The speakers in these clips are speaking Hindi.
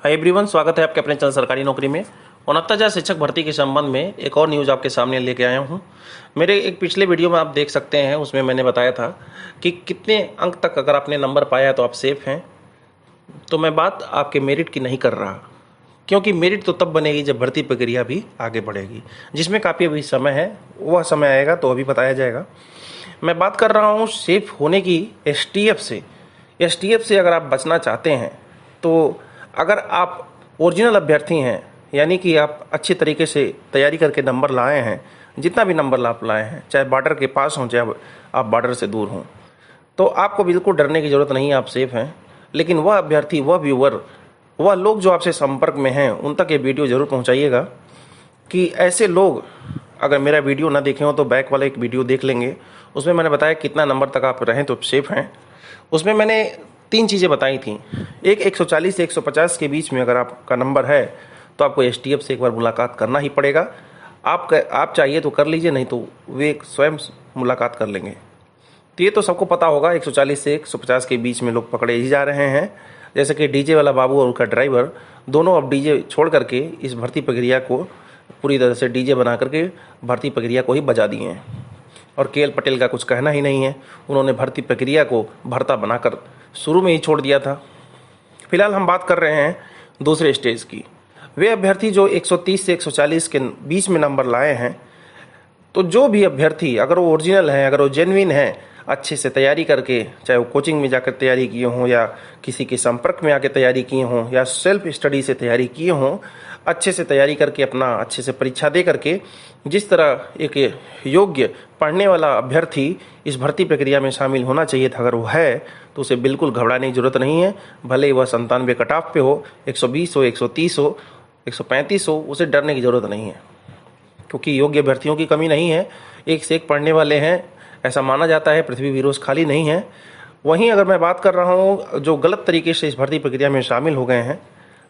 हाय एवरीवन, स्वागत है आपके अपने चैनल सरकारी नौकरी में। 69,000 शिक्षक भर्ती के संबंध में एक और न्यूज़ आपके सामने लेके आया हूँ। मेरे एक पिछले वीडियो में आप देख सकते हैं, उसमें मैंने बताया था कि कितने अंक तक अगर आपने नंबर पाया तो आप सेफ हैं। तो मैं बात आपके मेरिट की नहीं कर रहा, क्योंकि मेरिट तो तब बनेगी जब भर्ती प्रक्रिया भी आगे बढ़ेगी, जिसमें काफ़ी अभी समय है। वह समय आएगा तो अभी बताया जाएगा। मैं बात कर रहा हूँ सेफ होने की एसटीएफ से। एसटीएफ से अगर आप बचना चाहते हैं तो अगर आप ओरिजिनल अभ्यर्थी हैं, यानी कि आप अच्छी तरीके से तैयारी करके नंबर लाए हैं, जितना भी नंबर आप लाए हैं, चाहे बॉर्डर के पास हों चाहे आप बॉर्डर से दूर हों, तो आपको बिल्कुल डरने की ज़रूरत नहीं है, आप सेफ हैं। लेकिन वह अभ्यर्थी, वह व्यूअर, वह लोग जो आपसे संपर्क में हैं, उन तक ये वीडियो ज़रूर पहुंचाइएगा कि ऐसे लोग अगर मेरा वीडियो ना देखे हो तो बैक वाला एक वीडियो देख लेंगे। उसमें मैंने बताया कितना नंबर तक आप रहें तो सेफ हैं। उसमें मैंने 3 चीज़ें बताई थी। एक 140 से 150 के बीच में अगर आपका नंबर है तो आपको एसटीएफ से एक बार मुलाकात करना ही पड़ेगा। आप चाहिए तो कर लीजिए, नहीं तो वे स्वयं मुलाकात कर लेंगे। तो ये तो सबको पता होगा, 140 से 150 के बीच में लोग पकड़े ही जा रहे हैं। जैसे कि डीजे वाला बाबू और उसका ड्राइवर दोनों अब डीजे छोड़ करके इस भर्ती प्रक्रिया को पूरी तरह से डीजे बना करके भर्ती प्रक्रिया को ही बजा दिए हैं। और केएल पटेल का कुछ कहना ही नहीं है, उन्होंने भर्ती प्रक्रिया को भर्ता बनाकर शुरू में ही छोड़ दिया था। फिलहाल हम बात कर रहे हैं दूसरे स्टेज की। वे अभ्यर्थी जो 130 से 140 के बीच में नंबर लाए हैं, तो जो भी अभ्यर्थी अगर वो ओरिजिनल है, अगर वो जेन्युइन है, अच्छे से तैयारी करके, चाहे वो कोचिंग में जाकर तैयारी किए हों या किसी के संपर्क में आके तैयारी किए हों या सेल्फ स्टडी से तैयारी किए हों, अच्छे से तैयारी करके अपना अच्छे से परीक्षा दे करके जिस तरह एक योग्य पढ़ने वाला अभ्यर्थी इस भर्ती प्रक्रिया में शामिल होना चाहिए था, अगर वो है तो उसे बिल्कुल घबराने की ज़रूरत नहीं है। भले ही वह 97 कट ऑफ पे हो, 120 हो, 130 हो, 135 हो, उसे डरने की ज़रूरत नहीं है, क्योंकि योग्य अभ्यर्थियों की कमी नहीं है। एक से एक पढ़ने वाले हैं, ऐसा माना जाता है। पृथ्वी भी रोज़ खाली नहीं है। वहीं अगर मैं बात कर रहा हूँ जो गलत तरीके से इस भर्ती प्रक्रिया में शामिल हो गए हैं,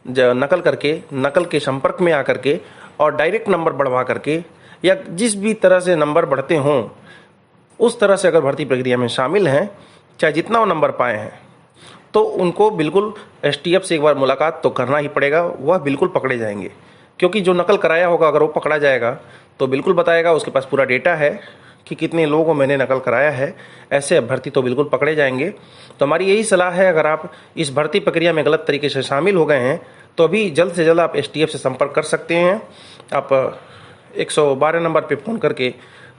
नकल के संपर्क में आकर के और डायरेक्ट नंबर बढ़वा करके या जिस भी तरह से नंबर बढ़ते हों उस तरह से अगर भर्ती प्रक्रिया में शामिल हैं, चाहे जितना वो नंबर पाए हैं, तो उनको बिल्कुल एसटीएफ से एक बार मुलाकात तो करना ही पड़ेगा। वह बिल्कुल पकड़े जाएंगे, क्योंकि जो नकल कराया होगा अगर वो पकड़ा जाएगा तो बिल्कुल बताएगा, उसके पास पूरा डेटा है कि कितने लोगों को मैंने नकल कराया है। ऐसे अभ्यर्थी तो बिल्कुल पकड़े जाएंगे। तो हमारी यही सलाह है, अगर आप इस भर्ती प्रक्रिया में गलत तरीके से शामिल हो गए हैं तो अभी जल्द से जल्द आप एसटीएफ से संपर्क कर सकते हैं। आप 112 नंबर पर फ़ोन करके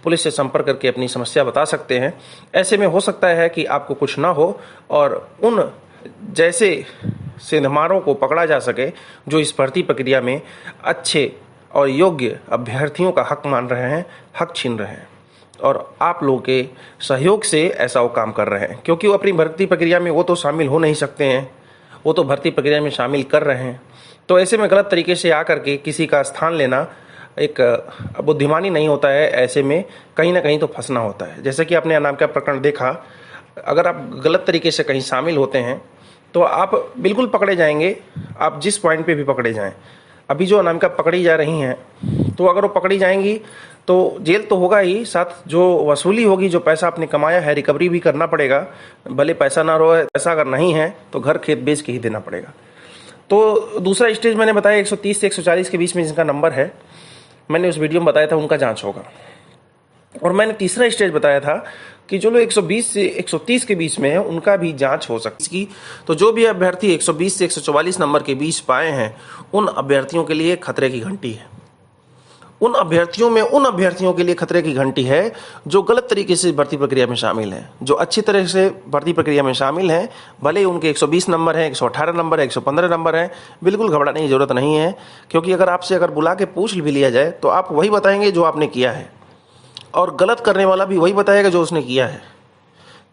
पुलिस से संपर्क करके अपनी समस्या बता सकते हैं। ऐसे में हो सकता है कि आपको कुछ ना हो और उन जैसे सेंधमारों को पकड़ा जा सके जो इस भर्ती प्रक्रिया में अच्छे और योग्य अभ्यर्थियों का हक मान रहे हैं, हक छीन रहे हैं। और आप लोगों के सहयोग से ऐसा वो काम कर रहे हैं, क्योंकि वो अपनी भर्ती प्रक्रिया में वो तो शामिल हो नहीं सकते हैं, वो तो भर्ती प्रक्रिया में शामिल कर रहे हैं। तो ऐसे में गलत तरीके से आकर के किसी का स्थान लेना एक बुद्धिमानी नहीं होता है। ऐसे में कहीं ना कहीं तो फंसना होता है। जैसे कि आपने अनामिका प्रकरण देखा, अगर आप गलत तरीके से कहीं शामिल होते हैं तो आप बिल्कुल पकड़े जाएंगे, आप जिस पॉइंट पे भी पकड़े जाएं। अभी जो अनामिका पकड़ी जा रही हैं, तो अगर वो पकड़ी जाएंगी तो जेल तो होगा ही, साथ जो वसूली होगी, जो पैसा आपने कमाया है, रिकवरी भी करना पड़ेगा। भले पैसा ना रहे, पैसा अगर नहीं है तो घर खेत बेच के ही देना पड़ेगा। तो दूसरा स्टेज मैंने बताया 130 से 140 के बीच में जिनका नंबर है, मैंने उस वीडियो में बताया था, उनका जांच होगा। और मैंने तीसरा स्टेज बताया था कि जो लोग 120 से 130 के बीच में है उनका भी जांच हो सकती है। तो जो भी अभ्यर्थी 120 से 144 नंबर के बीच पाए हैं, उन अभ्यर्थियों के लिए खतरे की घंटी है। उन अभ्यर्थियों के लिए खतरे की घंटी है जो गलत तरीके से भर्ती प्रक्रिया में शामिल हैं। जो अच्छी तरह से भर्ती प्रक्रिया में शामिल हैं, भले ही उनके 120 नंबर हैं, 118 नंबर है, 115 नंबर हैं, बिल्कुल घबराने की ज़रूरत नहीं है। क्योंकि अगर आपसे बुला के पूछ भी लिया जाए तो आप वही बताएंगे जो आपने किया है, और गलत करने वाला भी वही बताएगा जो उसने किया है।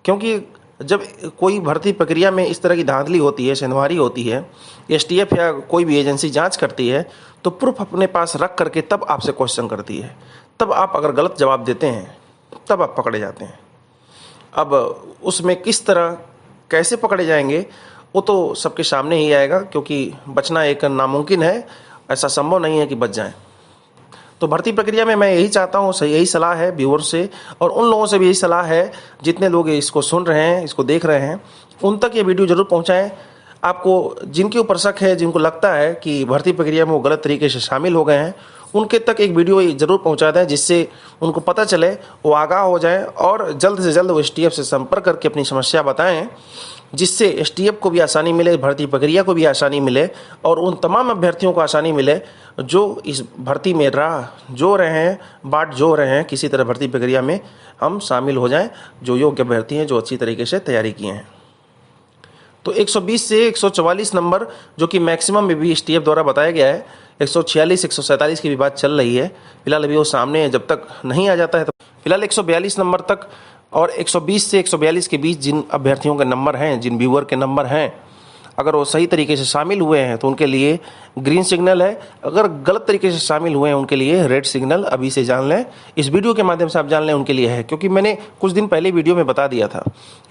क्योंकि जब कोई भर्ती प्रक्रिया में इस तरह की धांधली होती है, सेंधमारी होती है, एसटीएफ या कोई भी एजेंसी जांच करती है, तो प्रूफ अपने पास रख करके तब आपसे क्वेश्चन करती है। तब आप अगर गलत जवाब देते हैं तब आप पकड़े जाते हैं। अब उसमें किस तरह कैसे पकड़े जाएंगे वो तो सबके सामने ही आएगा, क्योंकि बचना एक नामुमकिन है, ऐसा संभव नहीं है कि बच जाएं। तो भर्ती प्रक्रिया में मैं यही चाहता हूँ, यही सलाह है व्यूअर से, और उन लोगों से भी यही सलाह है जितने लोग इसको सुन रहे हैं, इसको देख रहे हैं, उन तक ये वीडियो ज़रूर पहुँचाएँ। आपको जिनके ऊपर शक है, जिनको लगता है कि भर्ती प्रक्रिया में वो गलत तरीके से शामिल हो गए हैं, उनके तक एक वीडियो ज़रूर पहुंचा दें, जिससे उनको पता चले, वो आगाह हो जाएं और जल्द से जल्द वो एसटीएफ से संपर्क करके अपनी समस्या बताएं, जिससे एसटीएफ को भी आसानी मिले, भर्ती प्रक्रिया को भी आसानी मिले और उन तमाम अभ्यर्थियों को आसानी मिले जो इस भर्ती में राह जो रहे हैं, बाट जो रहे हैं, किसी तरह भर्ती प्रक्रिया में हम शामिल हो जाएं, जो योग्य अभ्यर्थी हैं, जो अच्छी तरीके से तैयारी किए हैं। तो 120 से 144 नंबर जो कि मैक्सिमम में भी एसटीएफ द्वारा बताया गया है, 146, 147 की भी बात चल रही है। फिलहाल अभी वो सामने है, जब तक नहीं आ जाता है तो फिलहाल 142 नंबर तक और 120 से 142 के बीच जिन अभ्यर्थियों के नंबर हैं, जिन व्यूअर के नंबर हैं, अगर वो सही तरीके से शामिल हुए हैं तो उनके लिए ग्रीन सिग्नल है, अगर गलत तरीके से शामिल हुए हैं उनके लिए रेड सिग्नल। अभी से जान लें, इस वीडियो के माध्यम से आप जान लें उनके लिए है, क्योंकि मैंने कुछ दिन पहले वीडियो में बता दिया था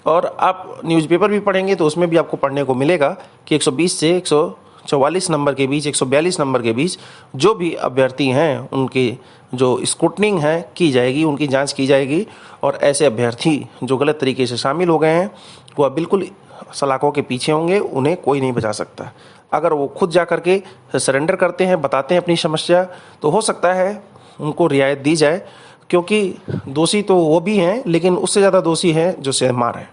और आप न्यूज़पेपर भी पढ़ेंगे तो उसमें भी आपको पढ़ने को मिलेगा कि 120 से 144 नंबर के बीच, 142 नंबर के बीच जो भी अभ्यर्थी हैं उनकी जो स्क्रूटनिंग है की जाएगी, उनकी जांच की जाएगी और ऐसे अभ्यर्थी जो गलत तरीके से शामिल हो गए हैं वह बिल्कुल सलाखों के पीछे होंगे, उन्हें कोई नहीं बचा सकता। अगर वो खुद जा कर के सरेंडर करते हैं, बताते हैं अपनी समस्या, तो हो सकता है उनको रियायत दी जाए, क्योंकि दोषी तो वो भी हैं लेकिन उससे ज़्यादा दोषी हैं जो सेहमार हैं।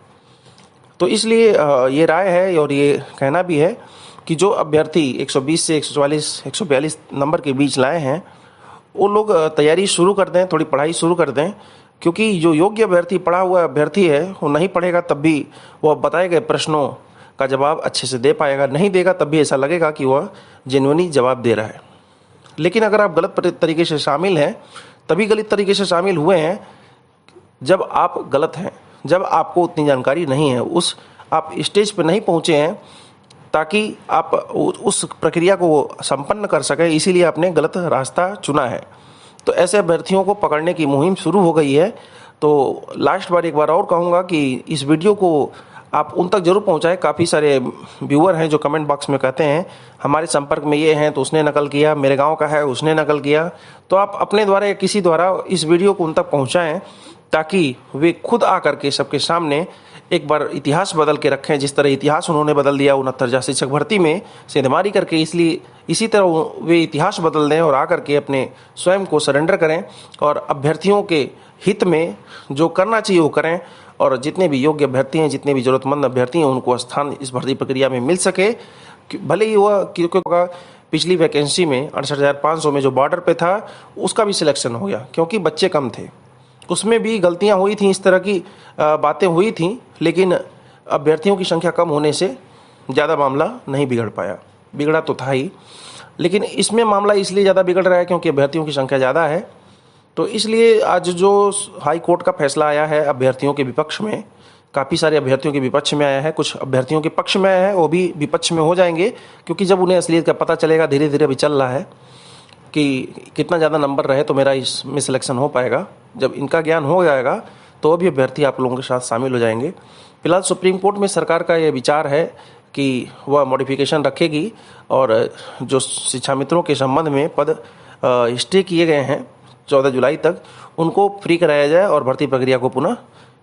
तो इसलिए ये राय है और ये कहना भी है कि जो अभ्यर्थी 120 से 144, 142 नंबर के बीच लाए हैं वो लोग तैयारी शुरू कर दें, थोड़ी पढ़ाई शुरू कर दें, क्योंकि जो योग्य अभ्यर्थी, पढ़ा हुआ अभ्यर्थी है, वो नहीं पढ़ेगा तब भी वह बताए गए प्रश्नों का जवाब अच्छे से दे पाएगा, नहीं देगा तब भी ऐसा लगेगा कि वह जेन्युइनली जवाब दे रहा है। लेकिन अगर आप गलत तरीके से शामिल हैं, तभी गलत तरीके से शामिल हुए हैं जब आप गलत हैं, जब आपको उतनी जानकारी नहीं है, उस आप स्टेज पर नहीं पहुँचे हैं ताकि आप उस प्रक्रिया को संपन्न कर सकें, इसीलिए आपने गलत रास्ता चुना है। तो ऐसे अभ्यर्थियों को पकड़ने की मुहिम शुरू हो गई है। तो लास्ट बार एक बार और कहूँगा कि इस वीडियो को आप उन तक जरूर पहुँचाएं। काफ़ी सारे व्यूअर हैं जो कमेंट बॉक्स में कहते हैं हमारे संपर्क में ये हैं तो उसने नकल किया, मेरे गांव का है उसने नकल किया। तो आप अपने द्वारा या किसी द्वारा इस वीडियो को उन तक पहुँचाएँ ताकि वे खुद आकर के सबके सामने एक बार इतिहास बदल के रखें, जिस तरह इतिहास उन्होंने बदल दिया 69 शिक्षक भर्ती में सेंधमारी करके। इसलिए इसी तरह वे इतिहास बदल दें और आकर के अपने स्वयं को सरेंडर करें और अभ्यर्थियों के हित में जो करना चाहिए वो करें और जितने भी योग्य अभ्यर्थी हैं, जितने भी ज़रूरतमंद अभ्यर्थी हैं, उनको स्थान इस भर्ती प्रक्रिया में मिल सके। भले ही वह क्योंकि पिछली वैकेंसी में 68,500 में जो बॉर्डर पे था उसका भी सिलेक्शन हो गया, क्योंकि बच्चे कम थे, उसमें भी गलतियां हुई थी, इस तरह की बातें हुई थी, लेकिन अभ्यर्थियों की संख्या कम होने से ज़्यादा मामला नहीं बिगड़ पाया। बिगड़ा तो था ही, लेकिन इसमें मामला इसलिए ज़्यादा बिगड़ रहा है क्योंकि अभ्यर्थियों की संख्या ज़्यादा है। तो इसलिए आज जो हाई कोर्ट का फैसला आया है अभ्यर्थियों के विपक्ष में, काफ़ी सारे अभ्यर्थियों के विपक्ष में आया है, कुछ अभ्यर्थियों के पक्ष में आया है, वो भी विपक्ष में हो जाएंगे, क्योंकि जब उन्हें असलियत का पता चलेगा, धीरे धीरे अभी चल रहा है कि कितना ज़्यादा नंबर रहे तो मेरा इसमें सिलेक्शन हो पाएगा। जब इनका ज्ञान हो जाएगा तो भी अभ्यर्थी आप लोगों के साथ शामिल हो जाएंगे। फिलहाल सुप्रीम कोर्ट में सरकार का यह विचार है कि वह मॉडिफिकेशन रखेगी और जो शिक्षा मित्रों के संबंध में पद स्टे किए गए हैं 14 जुलाई तक, उनको फ्री कराया जाए और भर्ती प्रक्रिया को पुनः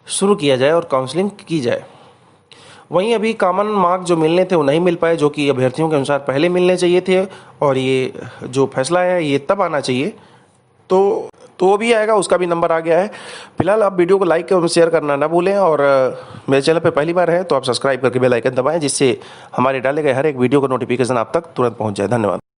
शुरू किया जाए और काउंसलिंग की जाए। वहीं अभी कॉमन मार्क जो मिलने थे वो नहीं मिल पाए, जो कि अभ्यर्थियों के अनुसार पहले मिलने चाहिए थे, और ये जो फैसला है ये तब आना चाहिए तो वो भी आएगा, उसका भी नंबर आ गया है। फिलहाल आप वीडियो को लाइक और शेयर करना ना भूलें, और मेरे चैनल पे पहली बार है तो आप सब्सक्राइब करके बेल आइकन दबाएं, जिससे हमारे डाले गए हर एक वीडियो का नोटिफिकेशन आप तक तुरंत पहुंच जाए। धन्यवाद।